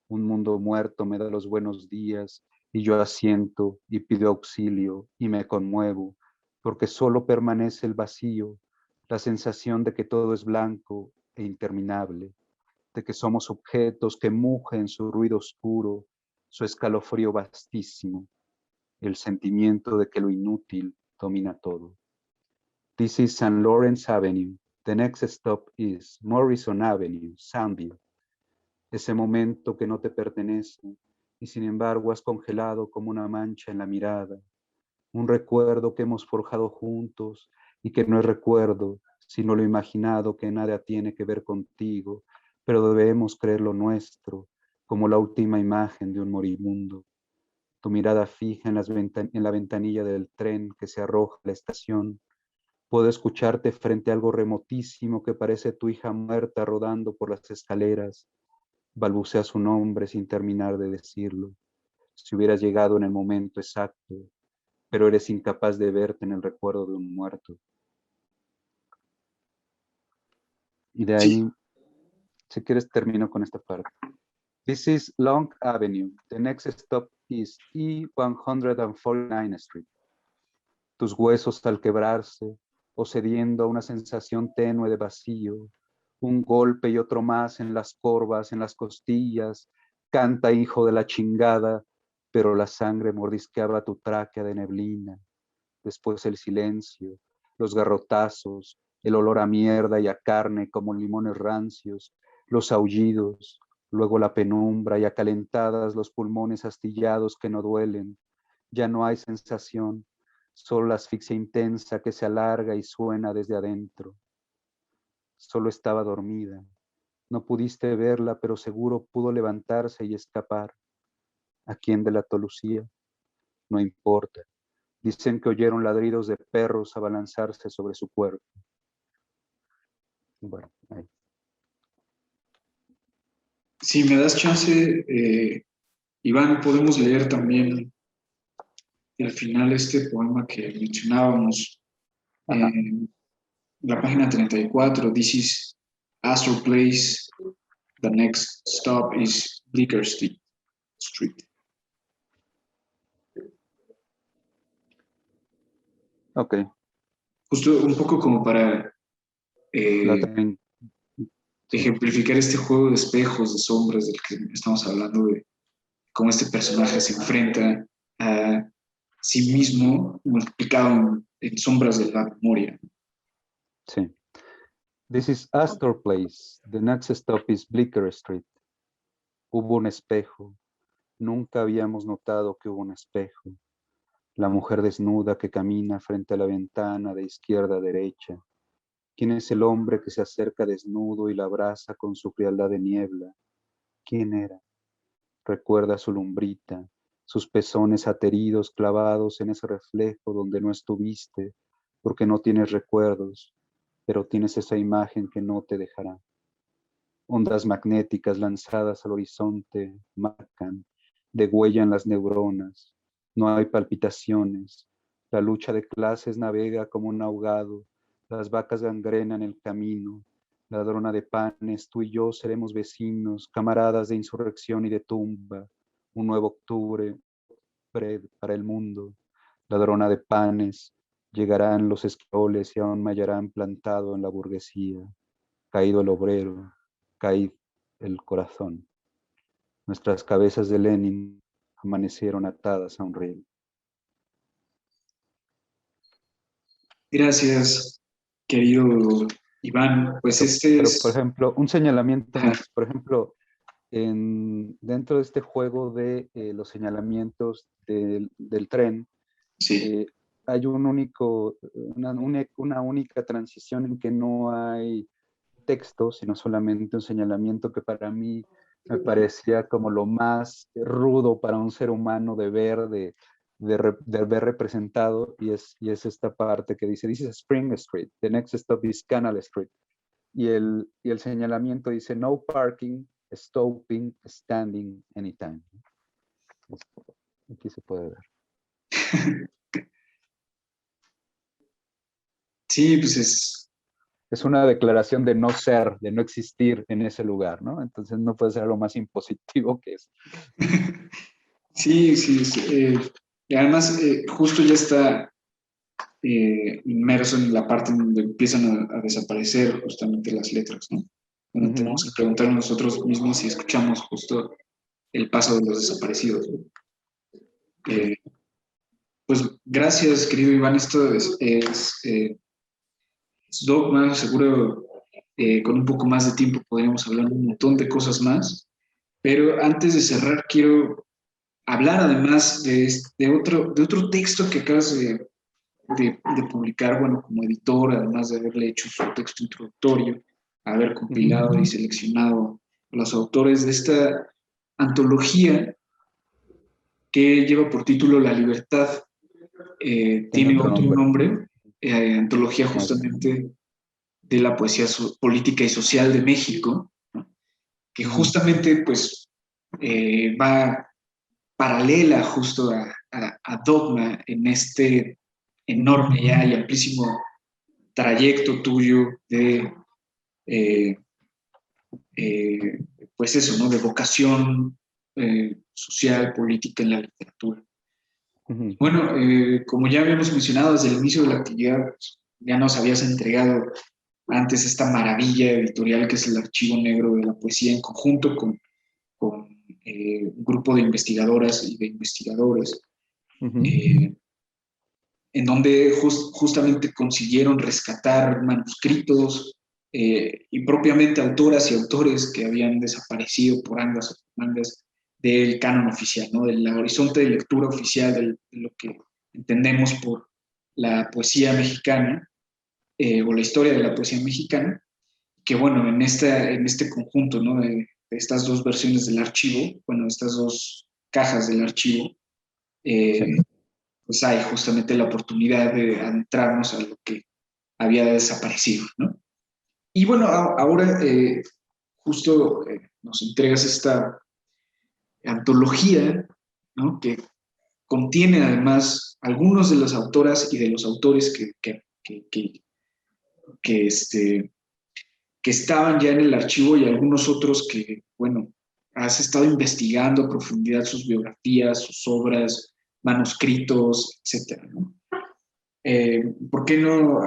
Un mundo muerto me da los buenos días y yo asiento y pido auxilio y me conmuevo, porque solo permanece el vacío, la sensación de que todo es blanco e interminable, de que somos objetos que mugen su ruido oscuro, su escalofrío vastísimo, el sentimiento de que lo inútil domina todo. This is St. Lawrence Avenue. The next stop is Morrison Avenue, Soundview. Ese momento que no te pertenece y sin embargo has congelado como una mancha en la mirada, un recuerdo que hemos forjado juntos y que no es recuerdo, sino lo imaginado que nada tiene que ver contigo, pero debemos creerlo nuestro, como la última imagen de un moribundo. Tu mirada fija en la ventanilla del tren que se arroja a la estación. Puedo escucharte frente a algo remotísimo que parece tu hija muerta rodando por las escaleras. Balbucea su nombre sin terminar de decirlo. Si hubieras llegado en el momento exacto, pero eres incapaz de verte en el recuerdo de un muerto. Y de Sí, ahí, si quieres, termino con esta parte. This is Long Avenue. The next stop is E149th Street. Tus huesos al quebrarse o cediendo a una sensación tenue de vacío, un golpe y otro más en las corvas, en las costillas, canta hijo de la chingada, pero la sangre mordisqueaba tu tráquea de neblina. Después el silencio, los garrotazos, el olor a mierda y a carne como limones rancios, los aullidos, luego la penumbra y acalentadas los pulmones astillados que no duelen. Ya no hay sensación, solo la asfixia intensa que se alarga y suena desde adentro. Solo estaba dormida. No pudiste verla, pero seguro pudo levantarse y escapar. ¿A quién delató Lucía? No importa. Dicen que oyeron ladridos de perros abalanzarse sobre su cuerpo. Bueno, ahí. si me das chance, Iván, podemos leer también al final este poema que mencionábamos Ajá. en la página 34. This is Astor Place. The next stop is Bleecker Street. Ok. justo un poco como para La también, sí, ejemplificar este juego de espejos, de sombras del que estamos hablando, de cómo este personaje se enfrenta a sí mismo multiplicado en sombras de la memoria. sí. This is Astor Place. The next stop is Bleecker Street. Hubo un espejo. Nunca habíamos notado que hubo un espejo. La mujer desnuda que camina frente a la ventana de izquierda a derecha. ¿Quién es el hombre que se acerca desnudo y la abraza con su frialdad de niebla? ¿Quién era? Recuerda su lumbrita, sus pezones ateridos clavados en ese reflejo donde no estuviste, porque no tienes recuerdos, pero tienes esa imagen que no te dejará. Ondas magnéticas lanzadas al horizonte marcan, degüellan las neuronas. No hay palpitaciones. La lucha de clases navega como un ahogado. Las vacas gangrenan el camino. Ladrona de panes, tú y yo seremos vecinos, camaradas de insurrección y de tumba. Un nuevo octubre para el mundo. Ladrona de panes, llegarán los esquiroles y aún me hallarán plantado en la burguesía. Caído el obrero, caído el corazón. Nuestras cabezas de Lenin amanecieron atadas a un río. Gracias, querido Iván. Pues este Pero, por es... ejemplo, un señalamiento Ajá, más, por ejemplo, dentro de este juego de los señalamientos del tren, sí, eh, hay una única transición en que no hay texto, sino solamente un señalamiento que para mí me parecía como lo más rudo para un ser humano de ver, de ver representado, y es esta parte que dice, this is Spring Street, the next stop is Canal Street, y el señalamiento dice, no parking, stopping, standing, anytime. Aquí se puede ver. sí, pues es... Es una declaración de no ser, de no existir en ese lugar, ¿no? Entonces no puede ser algo más impositivo que eso. Sí, sí, y además justo ya está inmerso en la parte en donde empiezan a desaparecer justamente las letras, ¿no? Donde tenemos que preguntar a nosotros mismos si escuchamos justo el paso de los desaparecidos, ¿no? Eh, pues gracias, querido Iván, esto es Dogma, seguro con un poco más de tiempo podríamos hablar un montón de cosas más, pero antes de cerrar quiero hablar además de otro texto que acabas de publicar, bueno, como editor, además de haberle hecho su texto introductorio, haber compilado y seleccionado los autores de esta antología que lleva por título La Libertad. Tiene Tiene otro otro nombre. nombre, antología Más bien. justamente de la poesía política y social de México, ¿no? Que justamente pues va paralela justo a Dogma en este enorme ya y amplísimo trayecto tuyo de, eh, eh, pues eso, ¿no? De vocación social, política en la literatura. Bueno, como ya habíamos mencionado desde el inicio de la actividad, pues, ya nos habías entregado antes esta maravilla editorial que es el Archivo Negro de la Poesía en conjunto con un grupo de investigadoras y de investigadores, en donde justamente consiguieron rescatar manuscritos y propiamente autoras y autores que habían desaparecido por andas o por mangas del canon oficial, ¿no? Del horizonte de lectura oficial de lo que entendemos por la poesía mexicana o la historia de la poesía mexicana, que bueno, en este conjunto, ¿no? De estas dos versiones del archivo, bueno, estas dos cajas del archivo, Sí. pues hay justamente la oportunidad de adentrarnos a lo que había desaparecido, ¿no? Y bueno, ahora justo nos entregas esta antología, ¿no? Que contiene además algunos de las autoras y de los autores que que estaban ya en el archivo y algunos otros que, bueno, has estado investigando a profundidad sus biografías, sus obras, manuscritos, etcétera, ¿no? ¿Por qué no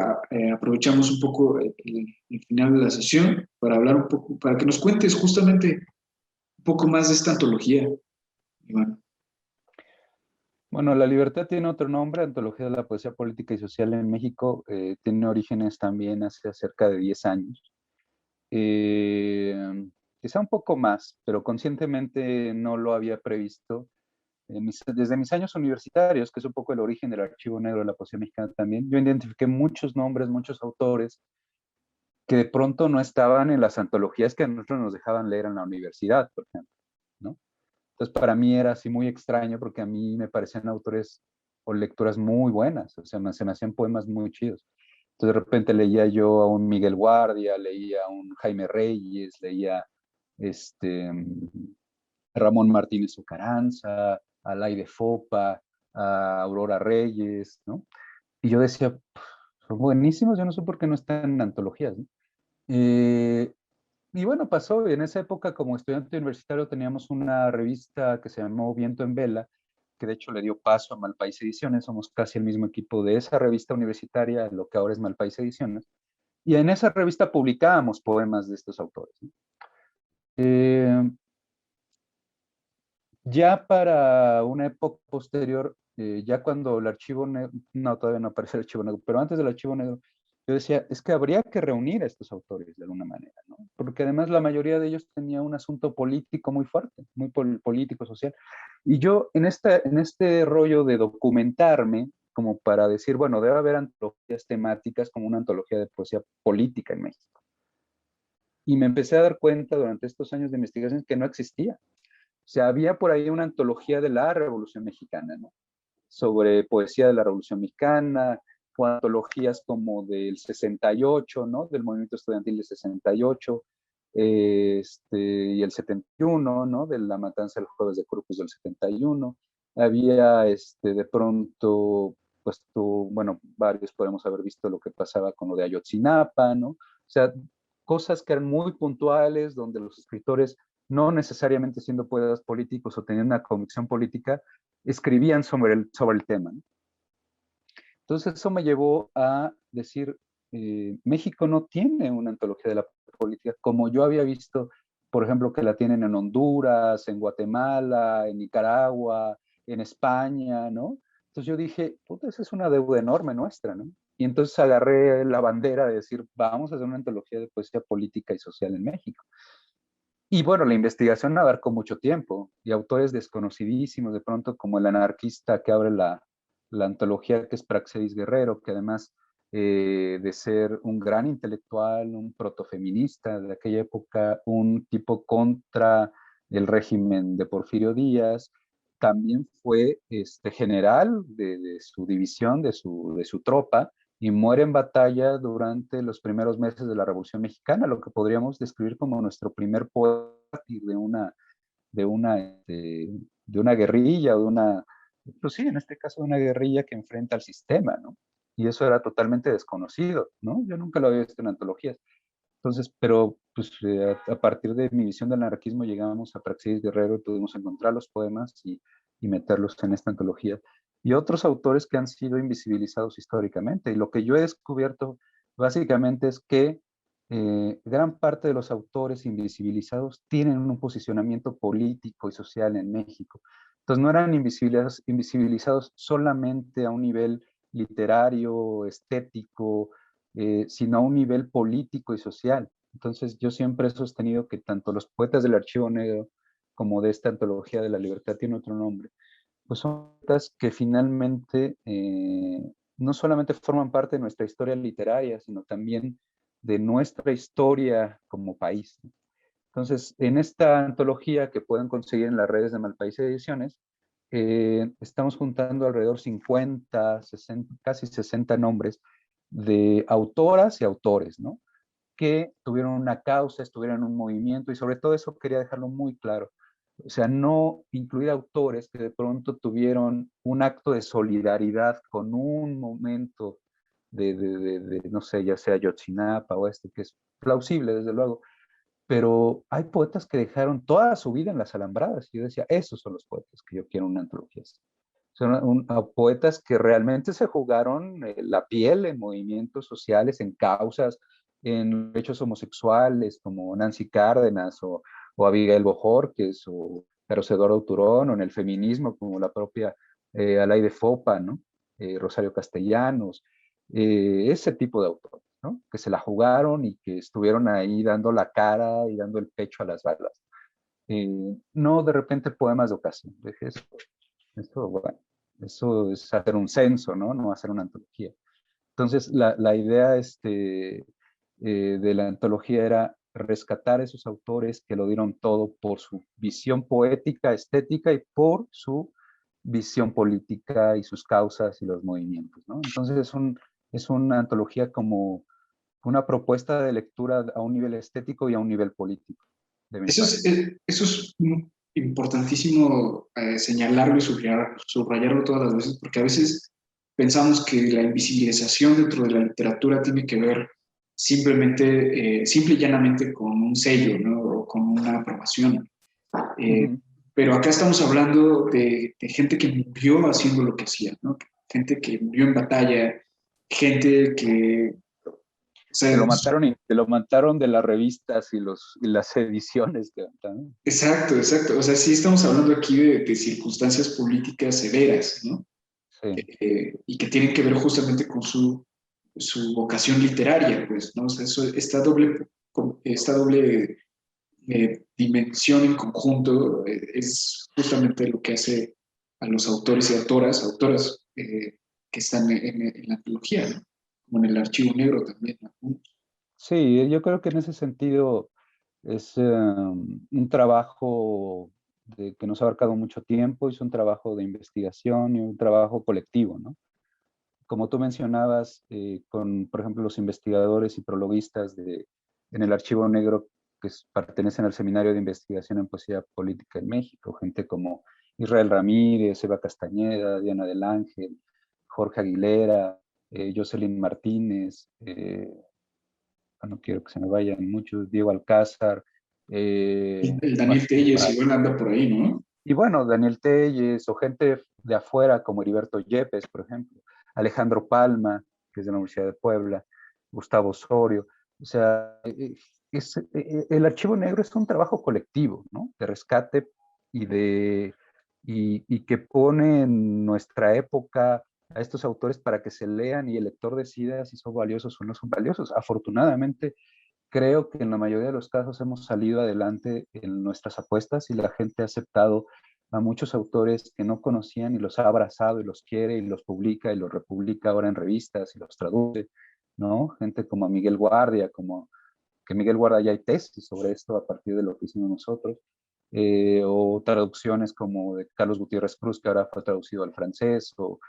aprovechamos un poco el final de la sesión para hablar un poco, para que nos cuentes justamente un poco más de esta antología, Iván? Bueno, La Libertad tiene otro nombre, Antología de la Poesía Política y Social en México. Tiene orígenes también hace cerca de 10 años. Eh, Quizá un poco más, pero conscientemente no lo había previsto. Desde mis años universitarios, que es un poco el origen del Archivo Negro de la Poesía Mexicana también, yo identifiqué muchos nombres, muchos autores que de pronto no estaban en las antologías que a nosotros nos dejaban leer en la universidad, por ejemplo, ¿no? Entonces, para mí era así muy extraño porque a mí me parecían autores o lecturas muy buenas, o sea, se me hacían poemas muy chidos. Entonces, de repente leía yo a un Miguel Guardia, leía a un Jaime Reyes, leía este, Ramón Martínez Ocaranza, a Laide Fopa, a Aurora Reyes, ¿no? Y yo decía, son buenísimos, yo no sé por qué no están en antologías, ¿no? Eh, y bueno, pasó, y en esa época como estudiante universitario teníamos una revista que se llamó Viento en Vela, que de hecho le dio paso a Malpaís Ediciones, somos casi el mismo equipo de esa revista universitaria, lo que ahora es Malpaís Ediciones, y en esa revista publicábamos poemas de estos autores, ¿no? Eh, Ya para una época posterior, ya cuando el archivo negro, no, todavía no aparece el archivo negro, pero antes del archivo negro, yo decía, es que habría que reunir a estos autores de alguna manera, ¿no? Porque además la mayoría de ellos tenía un asunto político muy fuerte, muy político, social. Y yo en este rollo de documentarme, como para decir, bueno, debe haber antologías temáticas como una antología de poesía política en México. Y me empecé a dar cuenta durante estos años de investigación que no existía. O sea, había por ahí una antología de la Revolución Mexicana, ¿no? Sobre poesía de la Revolución Mexicana, o antologías como del 68, ¿no? Del movimiento estudiantil del 68, y el 71, ¿no? De la matanza del jueves de Corpus del 71. Había, de pronto, pues bueno, varios podemos haber visto lo que pasaba con lo de Ayotzinapa, ¿no? O sea, cosas que eran muy puntuales, donde los escritores, no necesariamente siendo poetas políticos o teniendo una convicción política, escribían sobre el tema, ¿no? Entonces eso me llevó a decir, México no tiene una antología de la política como yo había visto, por ejemplo, que la tienen en Honduras, en Guatemala, en Nicaragua, en España, ¿no? Entonces yo dije, puta, esa es una deuda enorme nuestra, ¿no? Y entonces agarré la bandera de decir, vamos a hacer una antología de poesía política y social en México. Y bueno, la investigación abarcó mucho tiempo y autores desconocidísimos, de pronto como el anarquista que abre la antología, que es Praxedis Guerrero, que además de ser un gran intelectual, un protofeminista de aquella época, un tipo contra el régimen de Porfirio Díaz, también fue general de su división, de su tropa, y muere en batalla durante los primeros meses de la Revolución Mexicana, lo que podríamos describir como nuestro primer poder de una, este, de una guerrilla o de una, pues sí, en este caso de una guerrilla que enfrenta al sistema, ¿no? Y eso era totalmente desconocido, ¿no? Yo nunca lo había visto en antologías. Entonces, pero pues a partir de mi visión del anarquismo llegamos a Praxedis Guerrero y pudimos encontrar los poemas y meterlos en esta antología. Y otros autores que han sido invisibilizados históricamente. Y lo que yo he descubierto básicamente es que gran parte de los autores invisibilizados tienen un posicionamiento político y social en México. Entonces no eran invisibilizados solamente a un nivel literario, estético, sino a un nivel político y social. Entonces yo siempre he sostenido que tanto los poetas del Archivo Negro como de esta antología de la libertad tiene otro nombre, pues son poetas que finalmente no solamente forman parte de nuestra historia literaria, sino también de nuestra historia como país. Entonces, en esta antología que pueden conseguir en las redes de Malpaís Ediciones, estamos juntando alrededor 50, 60, casi 60 nombres de autoras y autores, ¿no? Que tuvieron una causa, estuvieron en un movimiento y sobre todo eso quería dejarlo muy claro. O sea, no incluir autores que de pronto tuvieron un acto de solidaridad con un momento no sé, ya sea Yotzinapa o que es plausible, desde luego, pero hay poetas que dejaron toda su vida en las alambradas. Y yo decía, esos son los poetas que yo quiero una antología. Son a poetas que realmente se jugaron la piel en movimientos sociales, en causas, en hechos homosexuales, como Nancy Cárdenas o Abigail Bojorquez o Carlos Eduardo Turón, o en el feminismo, como la propia Alaide Fopa, ¿no? Rosario Castellanos, ese tipo de autores, ¿no? Que se la jugaron y que estuvieron ahí dando la cara y dando el pecho a las balas. No de repente poemas de ocasión. Bueno, eso es hacer un censo, ¿no? No hacer una antología. Entonces, la idea de la antología era rescatar a esos autores que lo dieron todo por su visión poética, estética y por su visión política y sus causas y los movimientos, ¿no? Entonces, es una antología como una propuesta de lectura a un nivel estético y a un nivel político, de mi parte. Eso es importantísimo señalarlo y subrayarlo todas las veces, porque a veces pensamos que la invisibilización dentro de la literatura tiene que ver simplemente, simple y llanamente con un sello, ¿no? O con una aprobación. Eh, Ujú. pero acá estamos hablando de gente que murió haciendo lo que hacía, ¿no? Gente que murió en batalla, gente que, o Que sea, lo mataron y que lo mataron de las revistas y las ediciones que ¿no? exacto, exacto. O sea, sí estamos hablando aquí de circunstancias políticas severas, ¿no? Sí. Y que tienen que ver justamente con su vocación literaria, pues, ¿no? O sea, esta doble dimensión en conjunto es justamente lo que hace a los autores y autoras que están en la antología, ¿no? Como en el archivo negro también, ¿no? Sí, yo creo que en ese sentido es un trabajo que nos ha abarcado mucho tiempo, es un trabajo de investigación y un trabajo colectivo, ¿no? Como tú mencionabas, por ejemplo, los investigadores y prologuistas en el Archivo Negro pertenecen al Seminario de Investigación en Poesía Política en México, gente como Israel Ramírez, Eva Castañeda, Diana del Ángel, Jorge Aguilera, Jocelyn Martínez, no quiero que se me vayan muchos, Diego Alcázar, El Daniel Martín Telles Paz, igual anda por ahí, ¿no? y bueno, Daniel Telles, o gente de afuera como Heriberto Yepes, por ejemplo, Alejandro Palma, que es de la Universidad de Puebla, Gustavo Osorio. O sea, el Archivo Negro es un trabajo colectivo, ¿no? De rescate y que pone en nuestra época a estos autores para que se lean y el lector decida si son valiosos o no son valiosos. Afortunadamente, creo que en la mayoría de los casos hemos salido adelante en nuestras apuestas y la gente ha aceptado a muchos autores que no conocían y los ha abrazado y los quiere y los publica y los republica ahora en revistas y los traduce, ¿no? Gente como Miguel Guardia, como que Miguel Guardia ya hay tesis sobre esto a partir de lo que hicimos nosotros, o traducciones como de Carlos Gutiérrez Cruz, que ahora fue traducido al francés, o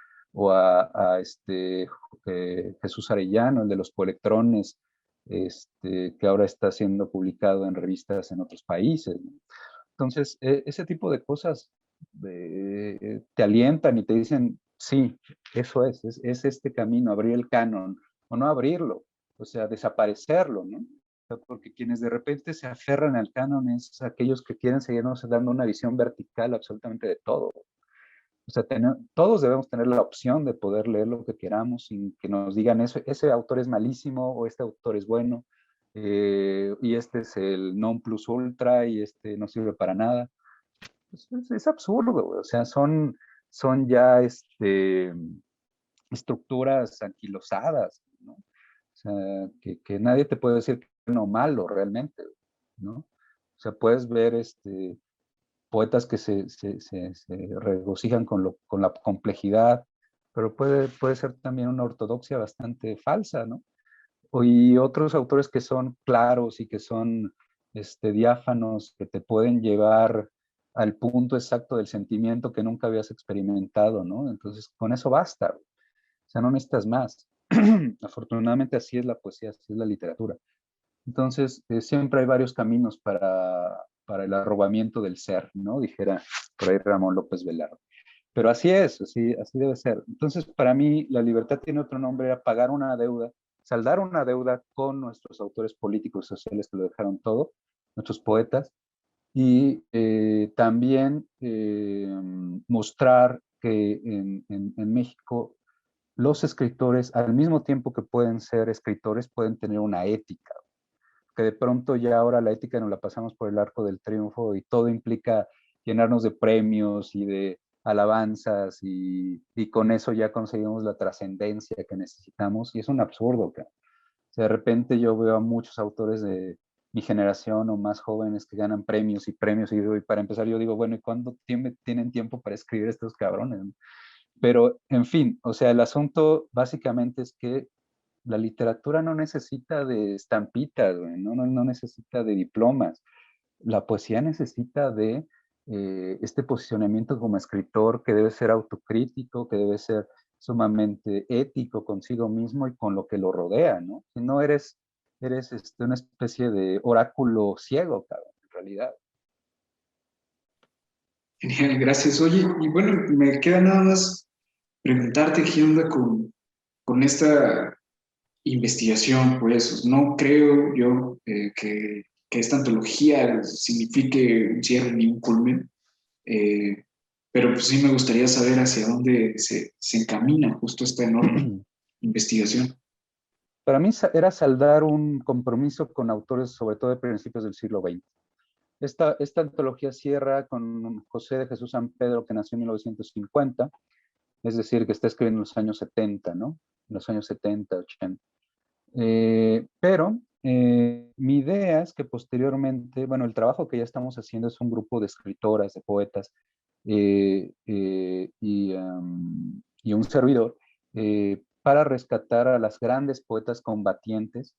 Jesús Arellano, el de los poelectrones, que ahora está siendo publicado en revistas en otros países, ¿no? Entonces, ese tipo de cosas te alientan y te dicen, sí, eso es este camino, abrir el canon, o no abrirlo, o sea, desaparecerlo, ¿no? O sea, porque quienes de repente se aferran al canon es aquellos que quieren seguirnos dando una visión vertical absolutamente de todo. O sea, todos debemos tener la opción de poder leer lo que queramos sin que nos digan eso, ese autor es malísimo o este autor es bueno y este es el non plus ultra y este no sirve para nada. Es absurdo, güey. O sea, son ya estructuras anquilosadas, ¿no? O sea, que nadie te puede decir que es bueno o malo realmente, ¿no? O sea, puedes ver poetas que se regocijan con la complejidad, pero puede ser también una ortodoxia bastante falsa, ¿no? Y otros autores que son claros y que son diáfanos, que te pueden llevar al punto exacto del sentimiento que nunca habías experimentado, ¿no? Entonces, con eso basta. O sea, no necesitas más. Afortunadamente así es la poesía, así es la literatura. Entonces, siempre hay varios caminos para el arrobamiento del ser, ¿no? Dijera por ahí Ramón López Velarde. Pero así es, así debe ser. Entonces, para mí, la libertad tiene otro nombre, era pagar una deuda, saldar una deuda con nuestros autores políticos y sociales que lo dejaron todo, nuestros poetas, y también mostrar que en México los escritores, al mismo tiempo que pueden ser escritores, pueden tener una ética, que de pronto ya ahora la ética nos la pasamos por el arco del triunfo y todo implica llenarnos de premios y de alabanzas y con eso ya conseguimos la trascendencia que necesitamos y es un absurdo. O sea, de repente yo veo a muchos autores de mi generación o más jóvenes que ganan premios y premios y para empezar yo digo, bueno, ¿y cuándo tienen tiempo para escribir estos cabrones? Pero, en fin, o sea, el asunto básicamente es que la literatura no necesita de estampitas, no necesita de diplomas. La poesía necesita de este posicionamiento como escritor que debe ser autocrítico, que debe ser sumamente ético consigo mismo y con lo que lo rodea, ¿no? Si no eres una especie de oráculo ciego, cabrón, en realidad. Genial, gracias. Oye, y bueno, me queda nada más preguntarte qué onda con esta investigación, pues no creo yo que esta antología signifique un cierre ni un culmen, pero pues sí me gustaría saber hacia dónde se encamina justo esta enorme investigación. Para mí era saldar un compromiso con autores, sobre todo de principios del siglo XX. Esta antología cierra con José de Jesús San Pedro, que nació en 1950, es decir, que está escribiendo en los años 70, ¿no? En los años 70, 80. Pero mi idea es que posteriormente, bueno, el trabajo que ya estamos haciendo es un grupo de escritoras, de poetas y un servidor para rescatar a las grandes poetas combatientes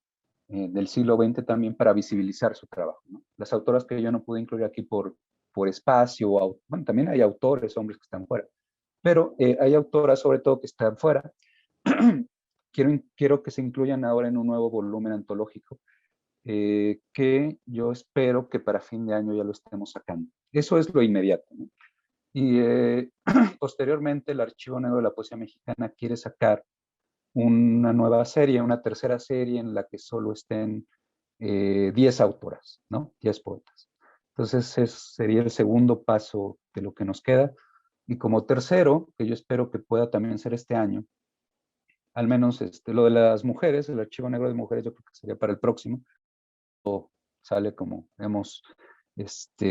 del siglo XX también para visibilizar su trabajo, ¿no? Las autoras que yo no pude incluir aquí por espacio, bueno, también hay autores, hombres que están fuera, pero hay autoras sobre todo que están fuera. Quiero que se incluyan ahora en un nuevo volumen antológico que yo espero que para fin de año ya lo estemos sacando. Eso es lo inmediato, ¿no? Y posteriormente el Archivo Negro de la Poesía Mexicana quiere sacar una nueva serie, una tercera serie en la que solo estén 10 autoras, ¿no? 10 poetas. Entonces sería el segundo paso de lo que nos queda. Y como tercero, que yo espero que pueda también ser este año, al menos lo de las mujeres, el Archivo Negro de Mujeres, yo creo que sería para el próximo, o sale como hemos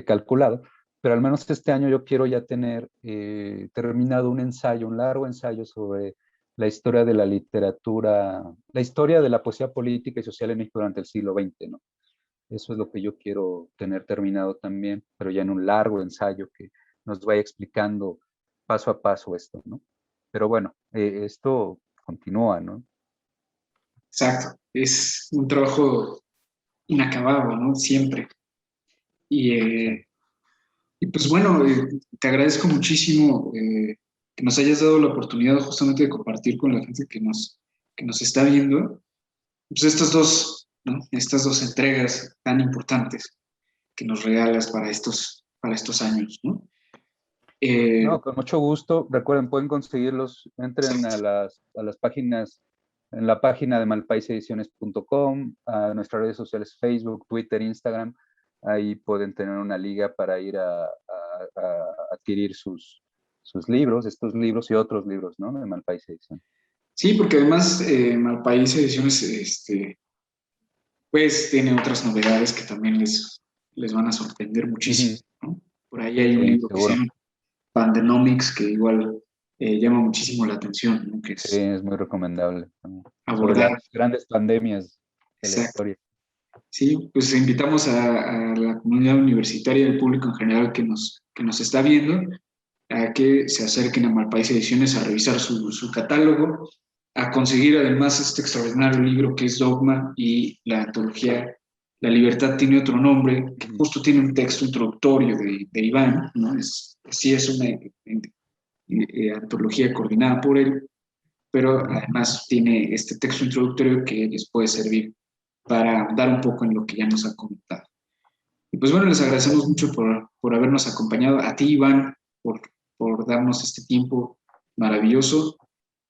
calculado, pero al menos este año yo quiero ya tener terminado un ensayo, un largo ensayo sobre la historia de la literatura, la historia de la poesía política y social en México durante el siglo XX, ¿no? Eso es lo que yo quiero tener terminado también, pero ya en un largo ensayo que nos vaya explicando paso a paso esto, ¿no? Pero bueno, esto continúa, ¿no? Exacto, es un trabajo inacabado, ¿no? Siempre. Y pues bueno, te agradezco muchísimo que nos hayas dado la oportunidad justamente de compartir con la gente que nos está viendo, pues estas dos, ¿no? Estas dos entregas tan importantes que nos regalas para estos años, ¿no? No, con mucho gusto. Recuerden, pueden conseguirlos, entren a las páginas, en la página de malpaisediciones.com, a nuestras redes sociales Facebook, Twitter, Instagram. Ahí pueden tener una liga para ir a adquirir sus libros, estos libros y otros libros, ¿no? De Malpaís Ediciones. Sí, porque además Malpaís Ediciones pues tiene otras novedades que también les van a sorprender muchísimo, ¿no? Por ahí hay un libro seguro. que se llama Pandenomics que igual llama muchísimo la atención, ¿no? Que sí, es muy recomendable. Abordar. Las grandes pandemias de la historia. Sí, pues invitamos a la comunidad universitaria y al público en general que nos está viendo a que se acerquen a Malpaís Ediciones a revisar su catálogo, a conseguir además este extraordinario libro que es Dogma y la antología La Libertad tiene otro nombre, que justo tiene un texto introductorio de Iván, ¿no? Sí es una antología coordinada por él, pero además tiene este texto introductorio que les puede servir para dar un poco en lo que ya nos ha comentado. Y pues bueno, les agradecemos mucho por habernos acompañado, a ti Iván, por darnos este tiempo maravilloso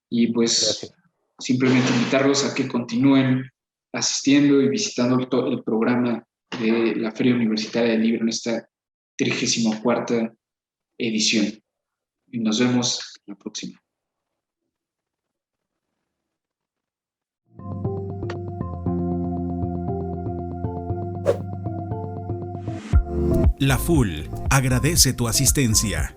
y pues Gracias. Simplemente invitarlos a que continúen asistiendo y visitando el programa de la Feria Universitaria del Libro en esta 34ª edición. Y nos vemos la próxima. La FUL agradece tu asistencia.